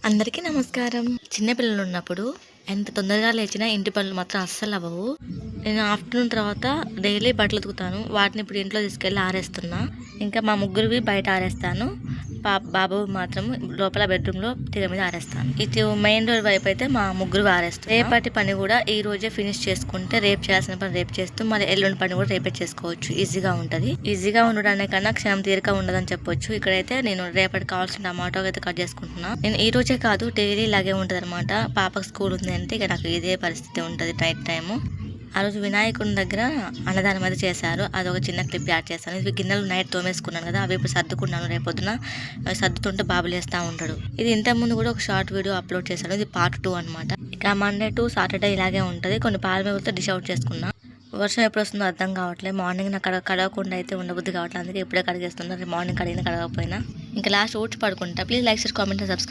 అందరికీ నమస్కారం. చిన్న పిల్లలు ఉన్నప్పుడు ఎంత తొందరగా లేచినా ఇంటి పనులు మాత్రం అస్సలు అవ్వవు. నేను ఆఫ్టర్నూన్ తర్వాత డైలీ బట్టలు ఉతుకుతాను. వాటిని ఇప్పుడు ఇంట్లో తీసుకెళ్ళి ఆరేస్తున్నా. ఇంకా మా ముగ్గురివి బయట ఆరేస్తాను. బాబు మాత్రం లోపల బెడ్రూమ్లో తీగ మీద ఆరేస్తాను. ఇటు మెయిన్ డోర్ వైపు అయితే మా ముగ్గురు ఆరేస్తాను. రేపటి పని కూడా ఈ రోజే ఫినిష్ చేసుకుంటే రేపు చేయాల్సిన పని రేపు చేస్తూ మరి ఎల్లుండి పని కూడా రేపే చేసుకోవచ్చు. ఈజీగా ఉంటుంది. ఈజీగా ఉండడానికన్నా క్షణం తీరిక ఉండదని చెప్పొచ్చు. ఇక్కడైతే నేను రేపటి కావాల్సిన టమాటో అయితే కట్ చేసుకుంటున్నా. నేను ఈ రోజే కాదు డైలీ ఇలాగే ఉంటుంది అనమాట. పాపకు స్కూల్ ఉంది అంటే ఇక నాకు ఇదే పరిస్థితి ఉంటుంది నైట్ టైము. ఆ రోజు వినాయకుడి దగ్గర అన్నదానం అయితే చేశారు. అదొక చిన్న క్లిప్ యాడ్ చేస్తాను. ఇవి గిన్నెలు నైట్ తోమేసుకున్నాను కదా, అవి ఇప్పుడు సర్దుకున్నాను. రేపొద్దున సర్దుతుంటే బాబులు వేస్తూ ఉంటాడు. ఇది ఇంతకుముందు కూడా ఒక షార్ట్ వీడియో అప్లోడ్ చేశాను. ఇది పార్ట్ 2 అనమాట. ఇక మండే టు సాటర్డే ఇలాగే ఉంటుంది. కొన్ని పాల మేకలతో డిష్ అవుట్ చేసుకున్నా. వర్షం ఎప్పుడు వస్తుందో అర్థం కావట్లేదు. మార్నింగ్ నాకు కడగకుండా అయితే ఉండబుద్ధి కావట్లేదు. అందుకే ఇప్పుడే కడిగేస్తున్నా. మార్నింగ్ కడిగిన కడగకపోయినా ఇంకా లాస్ట్ ఊడ్చి పడుకుంటా. Please like, share, comment, subscribe.